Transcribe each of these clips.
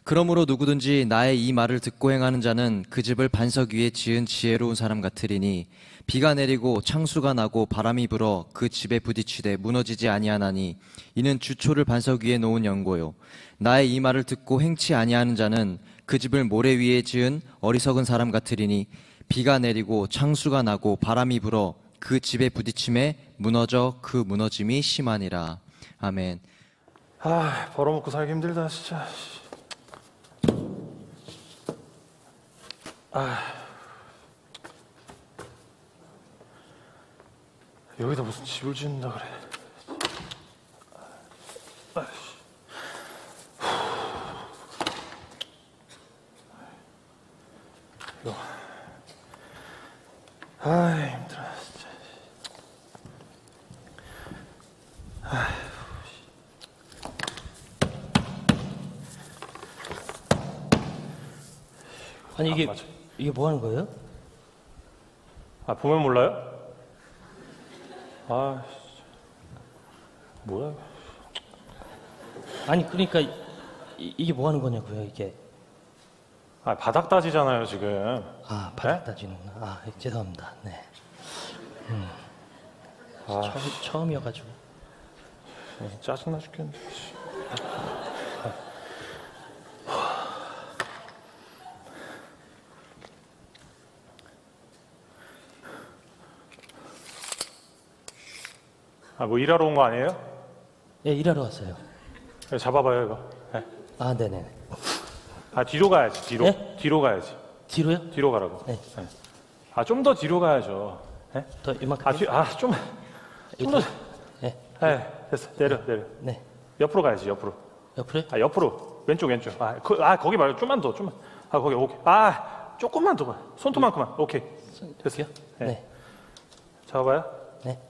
그러므로 누구든지 나의 이 말을 듣고 행하는 자는 그 집을 반석 위에 지은 지혜로운 사람 같으리니 비가 내리고 창수가 나고 바람이 불어 그 집에 부딪히되 무너지지 아니하나니 이는 주초를 반석 위에 놓은 연고요. 나의 이 말을 듣고 행치 아니하는 자는 그 집을 모래 위에 지은 어리석은 사람 같으리니 비가 내리고 창수가 나고 바람이 불어 그 집에 부딪힘에 무너져 그 무너짐이 심하니라. 아멘. 벌어먹고 살기 힘들다 진짜. 여기다 무슨 집을 짓는다 그래. 이거. 힘들어 진짜. 아니 이게 맞아. 이게 뭐 하는 거예요? 보면 몰라요? 뭐야? 아니 그러니까 이게 뭐 하는 거냐고요 이게? 바닥 따지잖아요 지금. 바닥 따지는구나. 죄송합니다. 네. 처음이어가지고. 짜증나 죽겠는데. 뭐 일하러 온 거 아니에요? 예, 일하러 왔어요. 잡아봐요 이거. 네. 네네. 뒤로 가야지. 뒤로. 예? 뒤로 가야지. 뒤로요? 뒤로 가라고. 네. 좀 더 뒤로 가야죠. 네? 더 이만큼. 좀 더. 네. 됐어. 내려. 네. 옆으로 가야지. 옆으로. 옆으로요? 옆으로. 왼쪽. 거기 말고 좀만 더. 거기 오케이. 조금만 더 봐. 손톱만큼만. 오케이. 됐어요? 네. 잡아봐요. 네.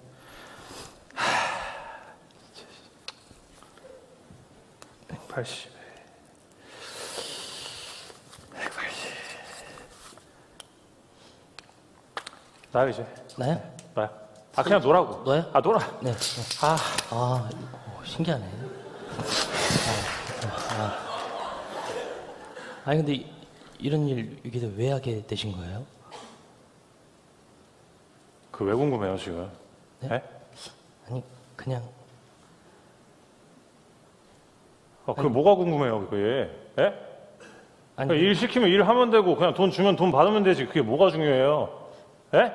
180. 나요 이제. 나요? 나요. 그냥 놀라고. 너요? 놀아. 네. 신기하네. 아니 근데 이런 일 여기서 왜 하게 되신 거예요? 왜 궁금해요 지금? 네? 아니 그냥 뭐가 궁금해요 그게? 예? 아니 일 시키면 일하면 되고 그냥 돈 주면 돈 받으면 되지. 그게 뭐가 중요해요? 예?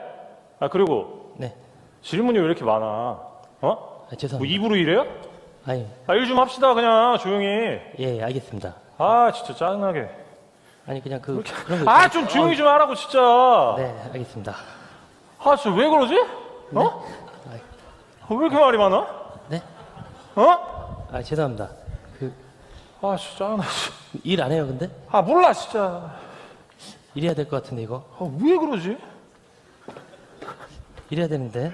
그리고 네. 질문이 왜 이렇게 많아? 죄송합니다. 뭐 입으로 일해요? 아니 일 좀 합시다 그냥 조용히. 예 알겠습니다. 진짜 짜증나게. 아니 그냥 그런 거 좀 조용히 좀 하라고 진짜. 네 알겠습니다. 진짜 왜 그러지? 왜 이렇게 말이 많아? 네? 죄송합니다. 진짜 짜증나. 일 안 해요 근데? 몰라 진짜. 일해야 될 것 같은데 이거? 왜 그러지? 일해야 되는데.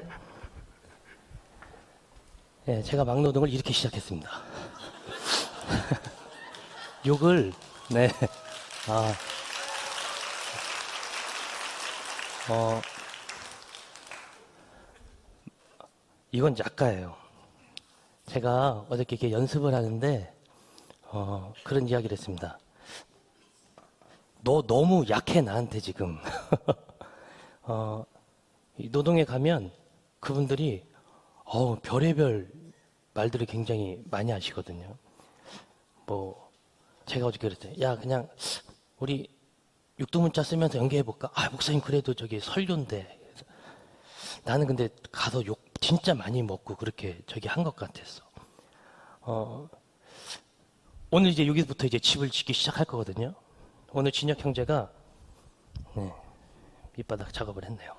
예, 제가 막노동을 이렇게 시작했습니다. 욕을 네. 이건 약가예요. 제가 어저께 이렇게 연습을 하는데 그런 이야기를 했습니다. 너 너무 약해 나한테 지금. 이 노동에 가면 그분들이 별의별 말들을 굉장히 많이 하시거든요. 제가 어저께 그랬어요. 야 그냥 우리 육두문자 쓰면서 연기해볼까? 목사님 그래도 저기 설교인데. 나는 근데 가서 욕 진짜 많이 먹고 그렇게 한 것 같았어. 오늘 이제 여기부터 이제 집을 짓기 시작할 거거든요. 오늘 진혁 형제가 밑바닥 작업을 했네요.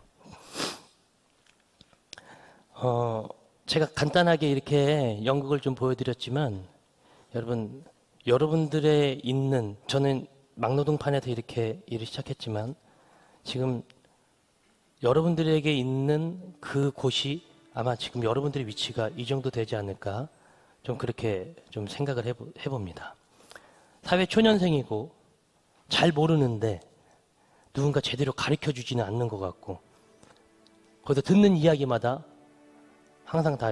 제가 간단하게 이렇게 연극을 좀 보여드렸지만 여러분들의 있는 저는 막노동판에서 이렇게 일을 시작했지만 지금 여러분들에게 있는 그 곳이 아마 지금 여러분들의 위치가 이 정도 되지 않을까 좀 그렇게 좀 생각을 해봅니다. 사회 초년생이고 잘 모르는데 누군가 제대로 가르쳐 주지는 않는 것 같고 거기서 듣는 이야기마다 항상 다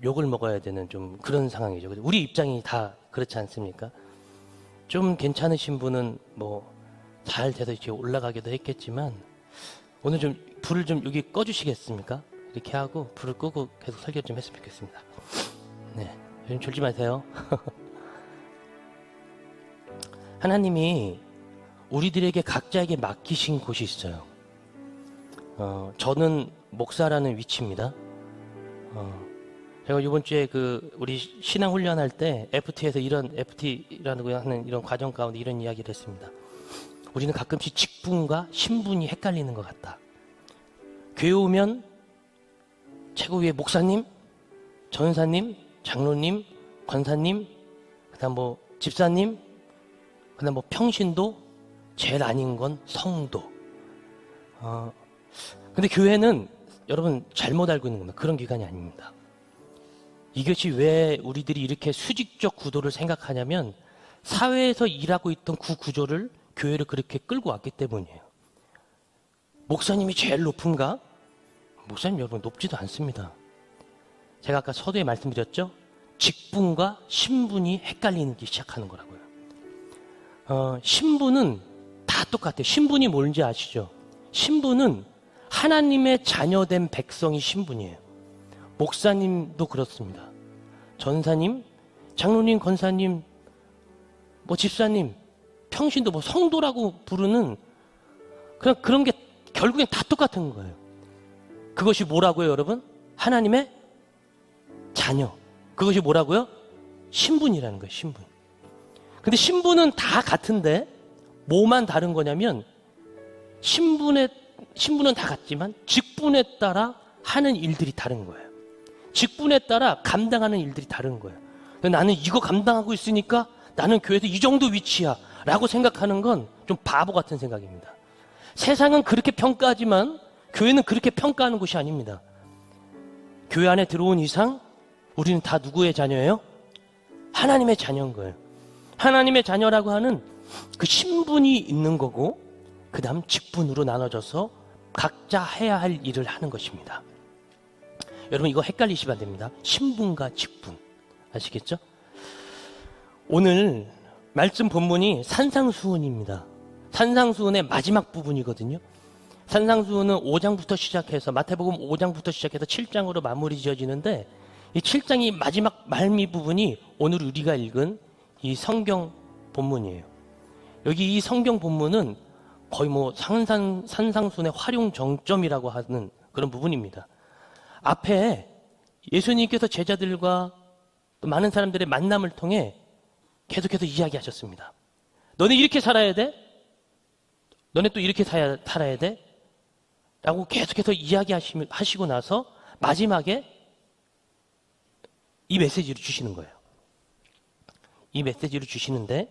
욕을 먹어야 되는 좀 그런 상황이죠. 우리 입장이 다 그렇지 않습니까? 좀 괜찮으신 분은 뭐 잘 돼서 이제 올라가기도 했겠지만 오늘 좀 불을 좀 여기 꺼주시겠습니까? 이렇게 하고 불을 끄고 계속 설교 좀 했으면 좋겠습니다. 네, 요즘 졸지 마세요. 하나님이 우리들에게 각자에게 맡기신 곳이 있어요. 저는 목사라는 위치입니다. 제가 이번 주에 우리 신앙 훈련할 때 FT에서 FT라는 하는 이런 과정 가운데 이런 이야기를 했습니다. 우리는 가끔씩 직분과 신분이 헷갈리는 것 같다. 교회 오면 최고 위에 목사님, 전사님, 장로님, 권사님, 그다음 뭐 집사님, 그다음 뭐 평신도, 제일 아닌 건 성도. 근데 교회는 여러분 잘못 알고 있는 겁니다. 그런 기관이 아닙니다. 이것이 왜 우리들이 이렇게 수직적 구도를 생각하냐면 사회에서 일하고 있던 그 구조를 교회를 그렇게 끌고 왔기 때문이에요. 목사님이 제일 높은가? 목사님 여러분 높지도 않습니다. 제가 아까 서두에 말씀드렸죠? 직분과 신분이 헷갈리기 시작하는 거라고요. 신분은 다 똑같아요. 신분이 뭔지 아시죠? 신분은 하나님의 자녀된 백성이 신분이에요. 목사님도 그렇습니다. 전사님, 장로님, 권사님, 뭐 집사님, 평신도 뭐 성도라고 부르는 그런 게 결국엔 다 똑같은 거예요. 그것이 뭐라고요, 여러분? 하나님의 자녀. 그것이 뭐라고요? 신분이라는 거예요, 신분. 근데 신분은 다 같은데 뭐만 다른 거냐면 신분은 다 같지만 직분에 따라 하는 일들이 다른 거예요. 직분에 따라 감당하는 일들이 다른 거예요. 나는 이거 감당하고 있으니까 나는 교회에서 이 정도 위치야 라고 생각하는 건 좀 바보 같은 생각입니다. 세상은 그렇게 평가하지만 교회는 그렇게 평가하는 곳이 아닙니다. 교회 안에 들어온 이상 우리는 다 누구의 자녀예요? 하나님의 자녀인 거예요. 하나님의 자녀라고 하는 그 신분이 있는 거고 그 다음 직분으로 나눠져서 각자 해야 할 일을 하는 것입니다. 여러분 이거 헷갈리시면 안 됩니다. 신분과 직분 아시겠죠? 오늘 말씀 본문이 산상수훈입니다. 산상수훈의 마지막 부분이거든요. 산상수훈은 5장부터 시작해서 마태복음 5장부터 시작해서 7장으로 마무리 지어지는데 이 7장이 마지막 말미 부분이 오늘 우리가 읽은 이 성경 본문이에요. 여기 이 성경 본문은 거의 뭐 산상수훈의 활용 정점이라고 하는 그런 부분입니다. 앞에 예수님께서 제자들과 또 많은 사람들의 만남을 통해 계속해서 이야기하셨습니다. 너네 이렇게 살아야 돼? 너네 또 이렇게 살아야 돼? 라고 계속해서 이야기하시고 나서 마지막에 이 메시지를 주시는 거예요. 이 메시지를 주시는데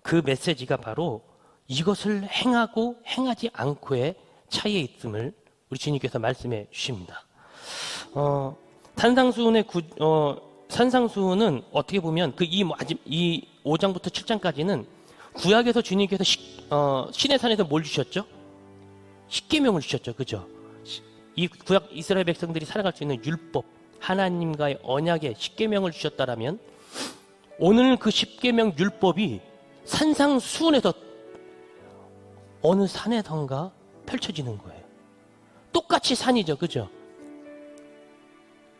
그 메시지가 바로 이것을 행하고 행하지 않고의 차이에 있음을 우리 주님께서 말씀해 주십니다. 산상수훈은 어떻게 보면 이 5장부터 7장까지는 구약에서 주님께서 시내산에서 뭘 주셨죠? 십계명을 주셨죠. 그죠? 이 구약 이스라엘 백성들이 살아갈 수 있는 율법, 하나님과의 언약의 십계명을 주셨다라면 오늘 그 십계명 율법이 산상수훈에서 어느 산에선가 펼쳐지는 거예요. 똑같이 산이죠. 그죠?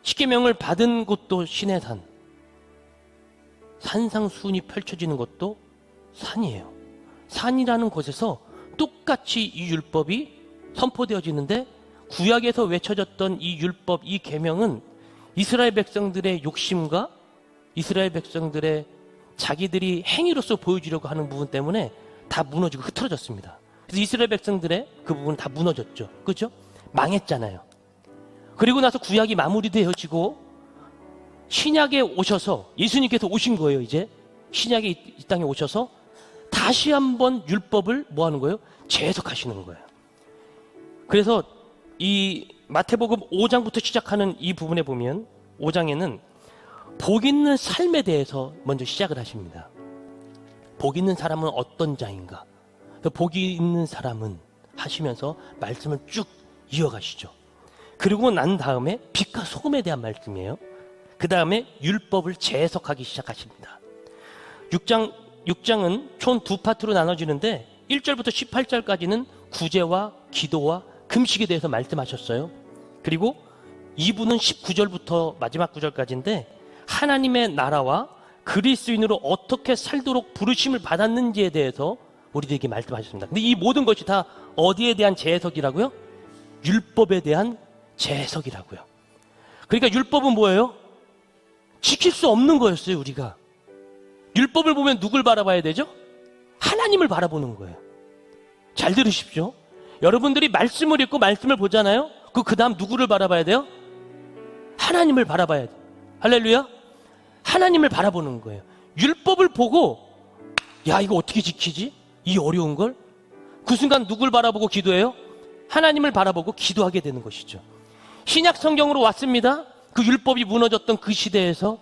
십계명을 받은 곳도 시내산, 산상수훈이 펼쳐지는 곳도 산이에요. 산이라는 곳에서 똑같이 이 율법이 선포되어지는데 구약에서 외쳐졌던 이 율법, 이 계명은 이스라엘 백성들의 욕심과 이스라엘 백성들의 자기들이 행위로서 보여주려고 하는 부분 때문에 다 무너지고 흐트러졌습니다. 그래서 이스라엘 백성들의 그 부분은 다 무너졌죠. 그죠? 망했잖아요. 그리고 나서 구약이 마무리되어지고 신약에 오셔서 예수님께서 오신 거예요. 이제 신약에 이 땅에 오셔서 다시 한번 율법을 뭐 하는 거예요? 재해석하시는 거예요. 그래서 이 마태복음 5장부터 시작하는 이 부분에 보면 5장에는 복 있는 삶에 대해서 먼저 시작을 하십니다. 복 있는 사람은 어떤 자인가? 복이 있는 사람은 하시면서 말씀을 쭉 이어가시죠. 그리고 난 다음에 빛과 소금에 대한 말씀이에요. 그 다음에 율법을 재해석하기 시작하십니다. 6장 6장은 총 두 파트로 나눠지는데 1절부터 18절까지는 구제와 기도와 금식에 대해서 말씀하셨어요. 그리고 2부는 19절부터 마지막 9절까지인데 하나님의 나라와 그리스도인으로 어떻게 살도록 부르심을 받았는지에 대해서 우리들에게 말씀하셨습니다. 근데 이 모든 것이 다 어디에 대한 재해석이라고요? 율법에 대한 재해석이라고요. 그러니까 율법은 뭐예요? 지킬 수 없는 거였어요, 우리가. 율법을 보면 누굴 바라봐야 되죠? 하나님을 바라보는 거예요. 잘 들으십시오. 여러분들이 말씀을 읽고 말씀을 보잖아요. 그 다음 누구를 바라봐야 돼요? 하나님을 바라봐야 돼요. 할렐루야. 하나님을 바라보는 거예요. 율법을 보고 야, 이거 어떻게 지키지? 이 어려운 걸? 그 순간 누굴 바라보고 기도해요? 하나님을 바라보고 기도하게 되는 것이죠. 신약 성경으로 왔습니다. 그 율법이 무너졌던 그 시대에서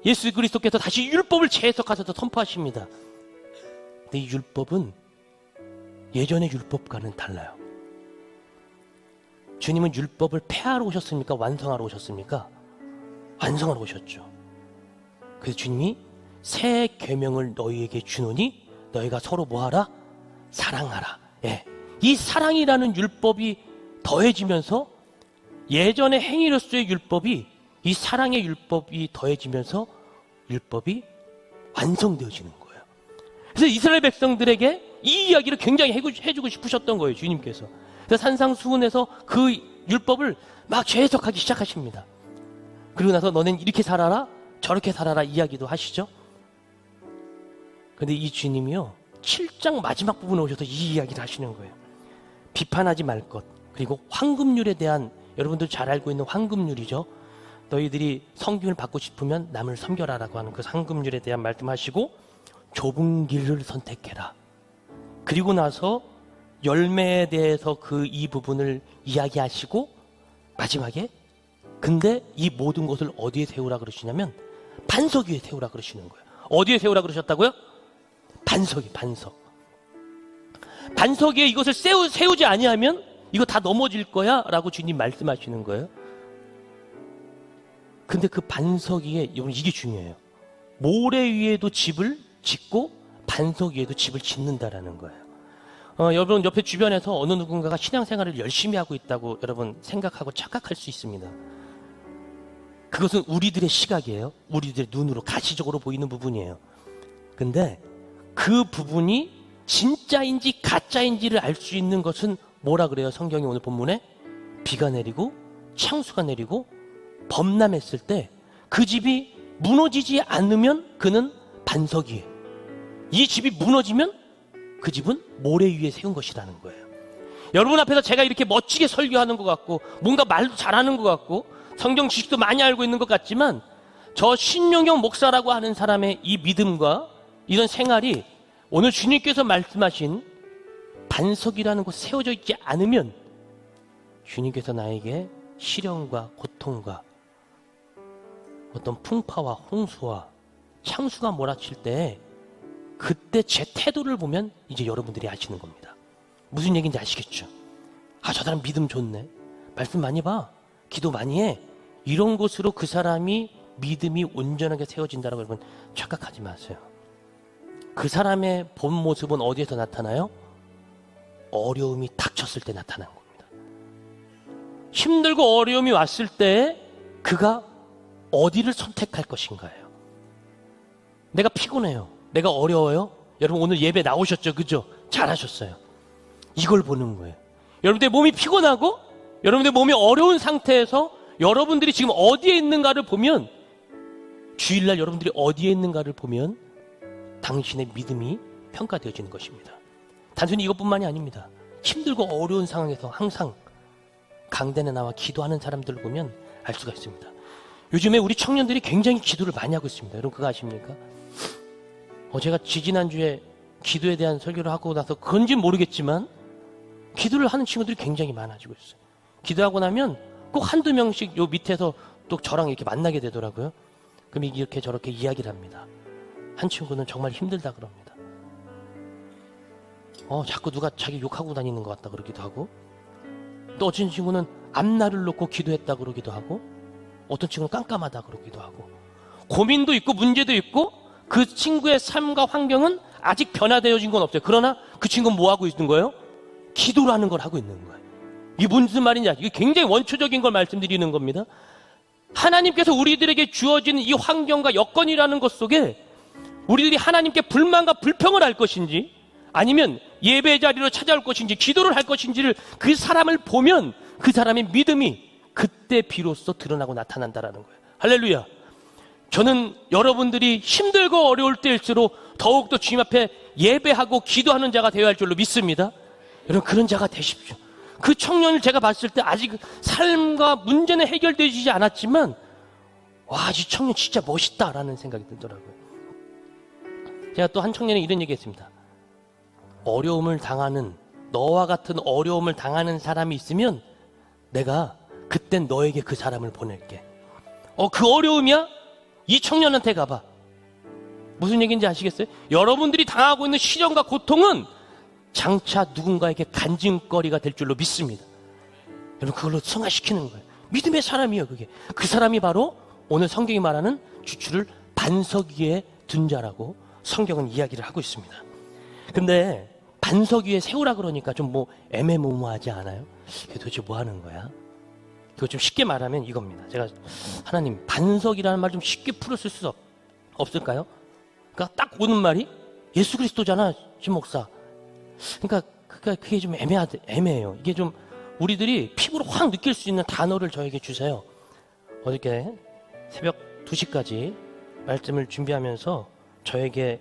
예수 그리스도께서 다시 율법을 재해석하셔서 선포하십니다. 근데 이 율법은 예전의 율법과는 달라요. 주님은 율법을 폐하러 오셨습니까? 완성하러 오셨습니까? 완성하러 오셨죠. 그래서 주님이 새 계명을 너희에게 주노니 너희가 서로 뭐하라? 사랑하라. 예. 이 사랑이라는 율법이 더해지면서 예전의 행위로서의 율법이 이 사랑의 율법이 더해지면서 율법이 완성되어지는 거예요. 그래서 이스라엘 백성들에게 이 이야기를 굉장히 해주고 싶으셨던 거예요, 주님께서. 그래서 산상수훈에서 그 율법을 막 재해석하기 시작하십니다. 그리고 나서 너는 이렇게 살아라, 저렇게 살아라 이야기도 하시죠. 근데 이 주님이요, 7장 마지막 부분에 오셔서 이 이야기를 하시는 거예요. 비판하지 말 것, 그리고 황금률에 대한, 여러분들 잘 알고 있는 황금률이죠. 너희들이 성김을 받고 싶으면 남을 섬겨라라고 하는 그 황금률에 대한 말씀하시고, 좁은 길을 선택해라. 그리고 나서 열매에 대해서 그 이 부분을 이야기하시고, 마지막에 근데 이 모든 것을 어디에 세우라 그러시냐면 반석 위에 세우라 그러시는 거예요. 어디에 세우라 그러셨다고요? 반석이, 반석. 반석 위에 이것을 세우지 아니하면 이거 다 넘어질 거야 라고 주님 말씀하시는 거예요. 근데 그 반석 위에, 여러분 이게 중요해요. 모래 위에도 집을 짓고 반석 위에도 집을 짓는다라는 거예요. 여러분 옆에 주변에서 어느 누군가가 신앙생활을 열심히 하고 있다고 여러분 생각하고 착각할 수 있습니다. 그것은 우리들의 시각이에요. 우리들의 눈으로 가시적으로 보이는 부분이에요. 근데 그 부분이 진짜인지 가짜인지를 알 수 있는 것은 뭐라 그래요? 성경이 오늘 본문에 비가 내리고 창수가 내리고 범람했을 때 그 집이 무너지지 않으면 그는 반석 위에, 이 집이 무너지면 그 집은 모래 위에 세운 것이라는 거예요. 여러분 앞에서 제가 이렇게 멋지게 설교하는 것 같고 뭔가 말도 잘하는 것 같고 성경 지식도 많이 알고 있는 것 같지만 저 신용영 목사라고 하는 사람의 이 믿음과 이런 생활이 오늘 주님께서 말씀하신 반석이라는 곳에 세워져 있지 않으면 주님께서 나에게 시련과 고통과 어떤 풍파와 홍수와 창수가 몰아칠 때 그때 제 태도를 보면 이제 여러분들이 아시는 겁니다. 무슨 얘기인지 아시겠죠? 아, 저 사람 믿음 좋네. 말씀 많이 봐. 기도 많이 해. 이런 것으로 그 사람이 믿음이 온전하게 세워진다라고 여러분 착각하지 마세요. 그 사람의 본 모습은 어디에서 나타나요? 어려움이 닥쳤을 때 나타나는 겁니다. 힘들고 어려움이 왔을 때 그가 어디를 선택할 것인가요? 내가 피곤해요. 내가 어려워요. 여러분 오늘 예배 나오셨죠? 그죠? 잘하셨어요. 이걸 보는 거예요. 여러분들의 몸이 피곤하고 여러분들의 몸이 어려운 상태에서 여러분들이 지금 어디에 있는가를 보면, 주일날 여러분들이 어디에 있는가를 보면 당신의 믿음이 평가되어지는 것입니다. 단순히 이것뿐만이 아닙니다. 힘들고 어려운 상황에서 항상 강단에 나와 기도하는 사람들을 보면 알 수가 있습니다. 요즘에 우리 청년들이 굉장히 기도를 많이 하고 있습니다. 여러분 그거 아십니까? 제가 지지난주에 기도에 대한 설교를 하고 나서 그런지는 모르겠지만 기도를 하는 친구들이 굉장히 많아지고 있어요. 기도하고 나면 꼭 한두 명씩 요 밑에서 또 저랑 이렇게 만나게 되더라고요. 그럼 이렇게 저렇게 이야기를 합니다. 한 친구는 정말 힘들다 그럽니다. 자꾸 누가 자기 욕하고 다니는 것 같다 그러기도 하고, 또 어떤 친구는 앞날을 놓고 기도했다 그러기도 하고, 어떤 친구는 깜깜하다 그러기도 하고, 고민도 있고 문제도 있고 그 친구의 삶과 환경은 아직 변화되어진 건 없어요. 그러나 그 친구는 뭐 하고 있는 거예요? 기도라는 걸 하고 있는 거예요. 이게 무슨 말이냐? 이게 굉장히 원초적인 걸 말씀드리는 겁니다. 하나님께서 우리들에게 주어진 이 환경과 여건이라는 것 속에 우리들이 하나님께 불만과 불평을 할 것인지 아니면 예배 자리로 찾아올 것인지 기도를 할 것인지를 그 사람을 보면 그 사람의 믿음이 그때 비로소 드러나고 나타난다라는 거예요. 할렐루야. 저는 여러분들이 힘들고 어려울 때일수록 더욱더 주님 앞에 예배하고 기도하는 자가 되어야 할 줄로 믿습니다. 여러분 그런 자가 되십시오. 그 청년을 제가 봤을 때 아직 삶과 문제는 해결되지 않았지만 와, 이 청년 진짜 멋있다라는 생각이 들더라고요. 제가 또 한 청년이 이런 얘기 했습니다. 어려움을 당하는 너와 같은 어려움을 당하는 사람이 있으면 내가 그땐 너에게 그 사람을 보낼게. 그 어려움이야? 이 청년한테 가봐. 무슨 얘기인지 아시겠어요? 여러분들이 당하고 있는 시련과 고통은 장차 누군가에게 간증거리가 될 줄로 믿습니다. 여러분 그걸로 승화시키는 거예요. 믿음의 사람이에요. 그게 그 사람이 바로 오늘 성경이 말하는 주추를 반석 위에 둔 자라고 성경은 이야기를 하고 있습니다. 근데 반석 위에 세우라 그러니까 좀 뭐 애매모호하지 않아요? 이게 도대체 뭐 하는 거야? 그거 좀 쉽게 말하면 이겁니다. 제가 하나님 반석이라는 말 좀 쉽게 풀었을 수 없을까요? 그러니까 딱 오는 말이 예수 그리스도잖아, 신 목사. 그러니까 그게 좀 애매해요. 이게 좀 우리들이 피부로 확 느낄 수 있는 단어를 저에게 주세요. 어저께 새벽 2시까지 말씀을 준비하면서 저에게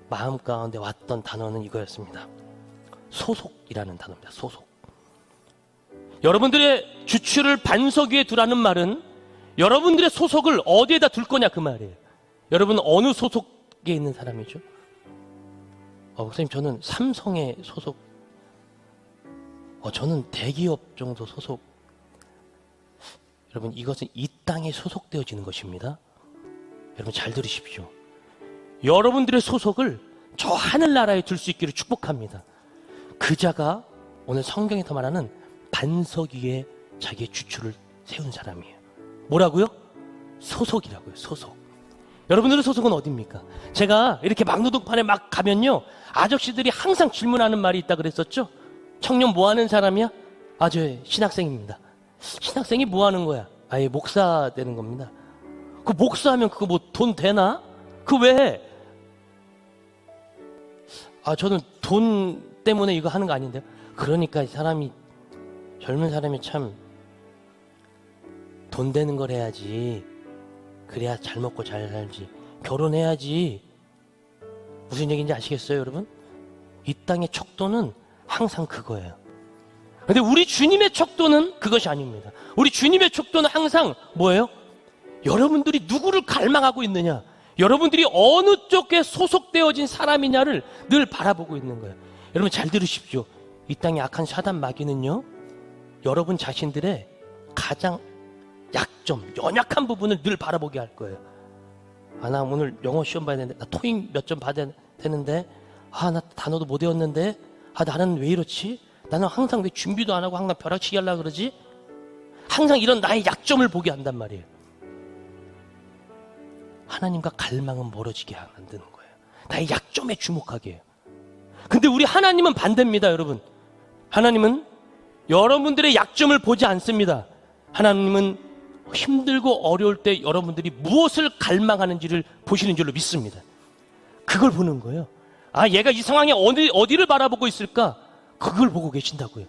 마음 가운데 왔던 단어는 이거였습니다. 소속이라는 단어입니다. 소속. 여러분들의 주추를 반석 위에 두라는 말은 여러분들의 소속을 어디에다 둘 거냐 그 말이에요. 여러분 어느 소속에 있는 사람이죠? 목사님 저는 삼성에 소속, 저는 대기업 정도 소속. 여러분 이것은 이 땅에 소속되어지는 것입니다. 여러분 잘 들으십시오. 여러분들의 소속을 저 하늘나라에 둘 수 있기를 축복합니다. 그 자가 오늘 성경에서 말하는 반석 위에 자기의 주추를 세운 사람이에요. 뭐라고요? 소속이라고요. 소속. 여러분들의 소속은 어디입니까? 제가 이렇게 막노동판에 막 가면요 아저씨들이 항상 질문하는 말이 있다 그랬었죠. 청년 뭐 하는 사람이야? 저 신학생입니다. 신학생이 뭐 하는 거야? 아예 목사 되는 겁니다. 그 목사하면 그거 뭐 돈 되나? 그 왜? 저는 돈 때문에 이거 하는 거 아닌데요. 그러니까 젊은 사람이 참 돈 되는 걸 해야지. 그래야 잘 먹고 잘 살지. 결혼해야지. 무슨 얘기인지 아시겠어요, 여러분? 이 땅의 척도는 항상 그거예요. 근데 우리 주님의 척도는 그것이 아닙니다. 우리 주님의 척도는 항상 뭐예요? 여러분들이 누구를 갈망하고 있느냐, 여러분들이 어느 쪽에 소속되어진 사람이냐를 늘 바라보고 있는 거예요. 여러분 잘 들으십시오. 이 땅의 악한 사단 마귀는요, 여러분 자신들의 가장 약점, 연약한 부분을 늘 바라보게 할 거예요. 나 오늘 영어 시험 봐야 되는데, 나 토익 몇 점 받아야 되는데, 나 단어도 못 외웠는데, 나는 왜 이렇지? 나는 항상 왜 준비도 안 하고 항상 벼락치기 하려고 그러지? 항상 이런 나의 약점을 보게 한단 말이에요. 하나님과 갈망은 멀어지게 만드는 거예요. 나의 약점에 주목하게 해요. 근데 우리 하나님은 반대입니다, 여러분. 하나님은 여러분들의 약점을 보지 않습니다. 하나님은 힘들고 어려울 때 여러분들이 무엇을 갈망하는지를 보시는 줄로 믿습니다. 그걸 보는 거예요. 얘가 이 상황에 어디를 바라보고 있을까? 그걸 보고 계신다고요.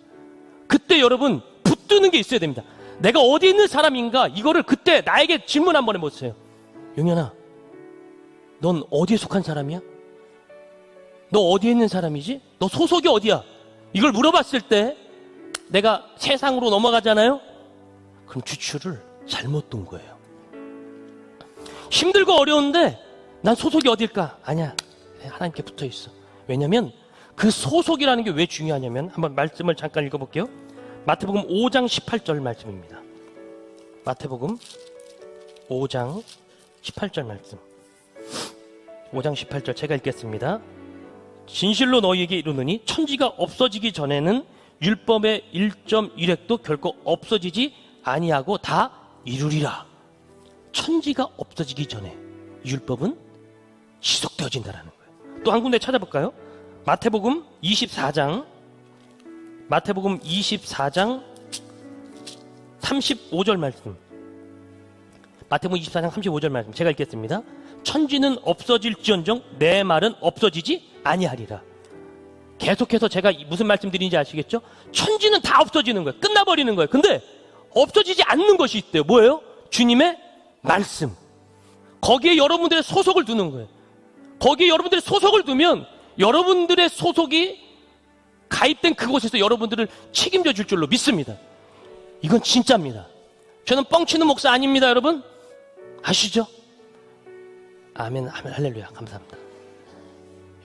그때 여러분 붙드는 게 있어야 됩니다. 내가 어디 있는 사람인가? 이거를 그때 나에게 질문 한번 해보세요. 용현아, 넌 어디에 속한 사람이야? 너 어디에 있는 사람이지? 너 소속이 어디야? 이걸 물어봤을 때 내가 세상으로 넘어가잖아요? 그럼 주추를 잘못 둔 거예요. 힘들고 어려운데 난 소속이 어딜까? 아니야, 하나님께 붙어 있어. 왜냐면 그 소속이라는 게 왜 중요하냐면, 한번 말씀을 잠깐 읽어볼게요. 마태복음 5장 18절 말씀입니다. 마태복음 5장 18절 말씀. 5장 18절 제가 읽겠습니다. 진실로 너희에게 이르노니 천지가 없어지기 전에는 율법의 1.1획도 결코 없어지지 아니하고 다 이루리라. 천지가 없어지기 전에 율법은 지속되어진다라는 거예요. 또 한 군데 찾아볼까요? 마태복음 24장 35절 말씀. 마태복음 24장 35절 말씀 제가 읽겠습니다. 천지는 없어질지언정 내 말은 없어지지 아니하리라. 계속해서 제가 무슨 말씀드리는지 아시겠죠? 천지는 다 없어지는 거예요. 끝나버리는 거예요. 근데 없어지지 않는 것이 있대요. 뭐예요? 주님의 말씀. 거기에 여러분들의 소속을 두는 거예요. 거기에 여러분들의 소속을 두면 여러분들의 소속이 가입된 그곳에서 여러분들을 책임져 줄 줄로 믿습니다. 이건 진짜입니다. 저는 뻥치는 목사 아닙니다, 여러분. 아시죠? 아멘, 아멘, 할렐루야. 감사합니다.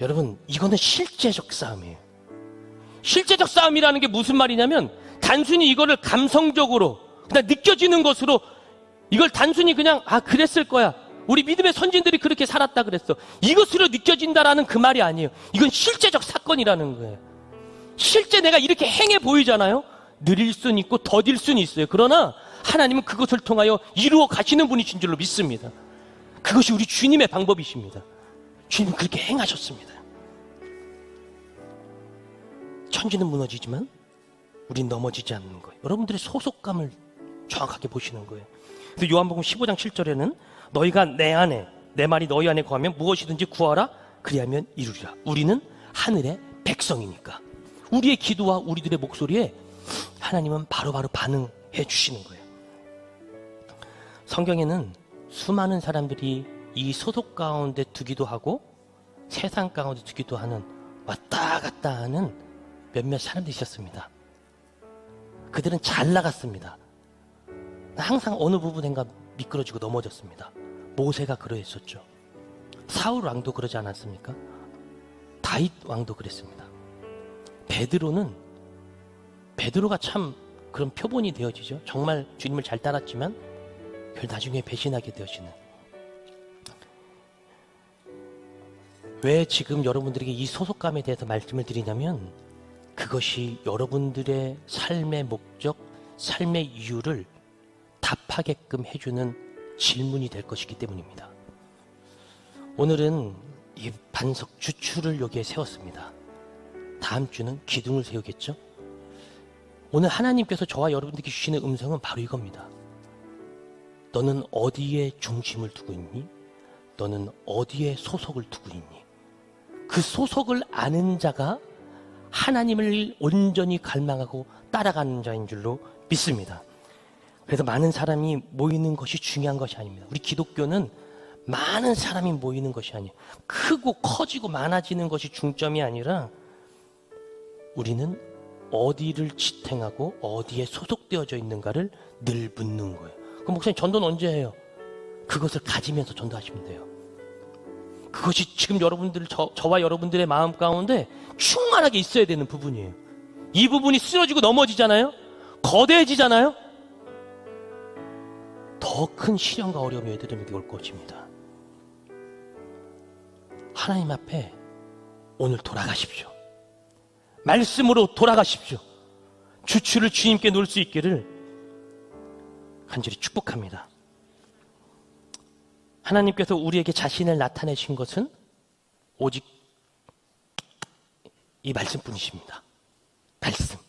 여러분, 이거는 실제적 싸움이에요. 실제적 싸움이라는 게 무슨 말이냐면 단순히 이거를 감성적으로 그냥 느껴지는 것으로 이걸 단순히 그냥 그랬을 거야. 우리 믿음의 선진들이 그렇게 살았다 그랬어. 이것으로 느껴진다라는 그 말이 아니에요. 이건 실제적 사건이라는 거예요. 실제 내가 이렇게 행해 보이잖아요. 느릴 수는 있고 더딜 수는 있어요. 그러나 하나님은 그것을 통하여 이루어 가시는 분이신 줄로 믿습니다. 그것이 우리 주님의 방법이십니다. 주님은 그렇게 행하셨습니다. 천지는 무너지지만 우린 넘어지지 않는 거예요. 여러분들의 소속감을 정확하게 보시는 거예요. 그래서 요한복음 15장 7절에는 너희가 내 안에, 내 말이 너희 안에 거하면 무엇이든지 구하라 그리하면 이루리라. 우리는 하늘의 백성이니까 우리의 기도와 우리들의 목소리에 하나님은 바로바로 반응해 주시는 거예요. 성경에는 수많은 사람들이 이 소속 가운데 두기도 하고 세상 가운데 두기도 하는 왔다 갔다 하는 몇몇 사람들이 있었습니다. 그들은 잘 나갔습니다. 항상 어느 부분인가 미끄러지고 넘어졌습니다. 모세가 그러했었죠. 사울 왕도 그러지 않았습니까? 다윗 왕도 그랬습니다. 베드로가 참 그런 표본이 되어지죠. 정말 주님을 잘 따랐지만 나중에 배신하게 되어지는. 왜 지금 여러분들에게 이 소속감에 대해서 말씀을 드리냐면 그것이 여러분들의 삶의 목적, 삶의 이유를 답하게끔 해주는 질문이 될 것이기 때문입니다. 오늘은 이 반석 주추를 여기에 세웠습니다. 다음 주는 기둥을 세우겠죠? 오늘 하나님께서 저와 여러분들께 주시는 음성은 바로 이겁니다. 너는 어디에 중심을 두고 있니? 너는 어디에 소속을 두고 있니? 그 소속을 아는 자가 하나님을 온전히 갈망하고 따라가는 자인 줄로 믿습니다. 그래서 많은 사람이 모이는 것이 중요한 것이 아닙니다. 우리 기독교는 많은 사람이 모이는 것이 아니에요. 크고 커지고 많아지는 것이 중점이 아니라 우리는 어디를 지탱하고 어디에 소속되어져 있는가를 늘 묻는 거예요. 그럼 목사님 전도는 언제 해요? 그것을 가지면서 전도하시면 돼요. 그것이 지금 여러분들, 저와 여러분들의 마음 가운데 충만하게 있어야 되는 부분이에요. 이 부분이 쓰러지고 넘어지잖아요? 거대해지잖아요? 더 큰 시련과 어려움이 여러분에게 올 것입니다. 하나님 앞에 오늘 돌아가십시오. 말씀으로 돌아가십시오. 주추를 주님께 놓을 수 있기를 간절히 축복합니다. 하나님께서 우리에게 자신을 나타내신 것은 오직 이 말씀뿐이십니다. 말씀.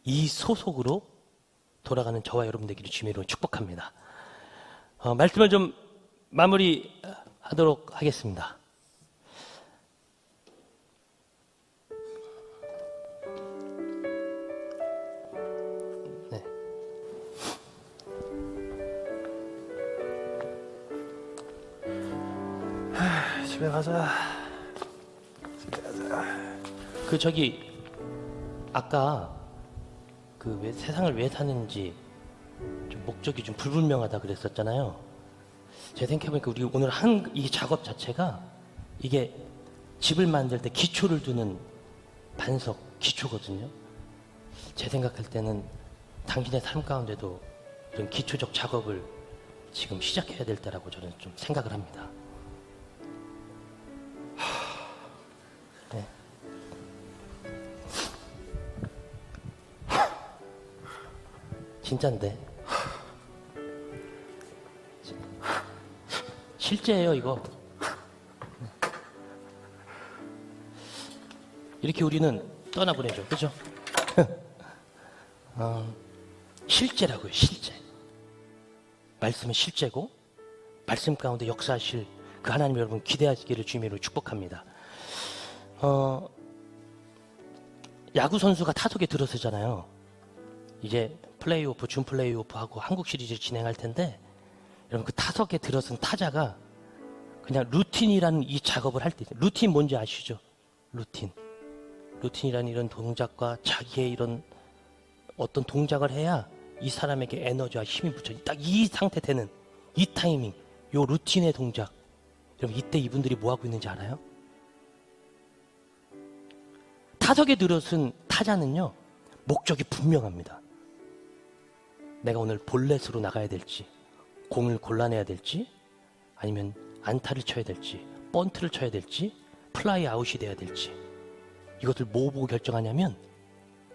이 소속으로 돌아가는 저와 여러분들에게 주님으로 축복합니다. 말씀을 좀 마무리하도록 하겠습니다. 네. 집에 가자. 아까 왜 세상을 왜 사는지 좀 목적이 좀 불분명하다 그랬었잖아요. 제가 생각해보니까 우리 오늘 한 이 작업 자체가 이게 집을 만들 때 기초를 두는 반석 기초거든요. 제 생각할 때는 당신의 삶 가운데도 이런 기초적 작업을 지금 시작해야 될 때라고 저는 좀 생각을 합니다. 네. 진짠데. 실제예요, 이거. 이렇게 우리는 떠나보내죠. 그죠? 실제라고요, 실제. 말씀은 실제고, 말씀 가운데 역사하실 그 하나님 여러분 기대하시기를 주님으로 축복합니다. 야구 선수가 타석에 들어서잖아요. 이제 플레이오프, 준 플레이오프하고 한국 시리즈를 진행할 텐데, 여러분 그 타석에 들어선 타자가 그냥 루틴이라는 이 작업을 할 때, 루틴 뭔지 아시죠? 루틴이라는 이런 동작과 자기의 이런 어떤 동작을 해야 이 사람에게 에너지와 힘이 붙여. 딱 이 상태 되는 이 타이밍, 요 루틴의 동작. 여러분 이때 이분들이 뭐 하고 있는지 알아요? 타석에 들어선 타자는요, 목적이 분명합니다. 내가 오늘 볼넷으로 나가야 될지, 공을 골라내야 될지, 아니면 안타를 쳐야 될지, 번트를 쳐야 될지, 플라이 아웃이 돼야 될지, 이것을 뭐 보고 결정하냐면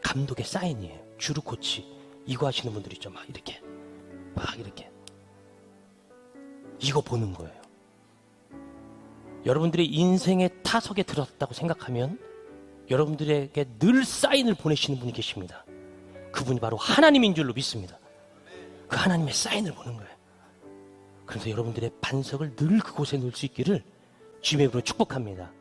감독의 사인이에요. 주루 코치 이거 하시는 분들 있죠. 막 이렇게 이거 보는 거예요. 여러분들의 인생의 타석에 들었다고 생각하면 여러분들에게 늘 사인을 보내시는 분이 계십니다. 그분이 바로 하나님인 줄로 믿습니다. 그 하나님의 사인을 보는 거예요. 그래서 여러분들의 반석을 늘 그곳에 놓을 수 있기를 주님의 이름으로 축복합니다.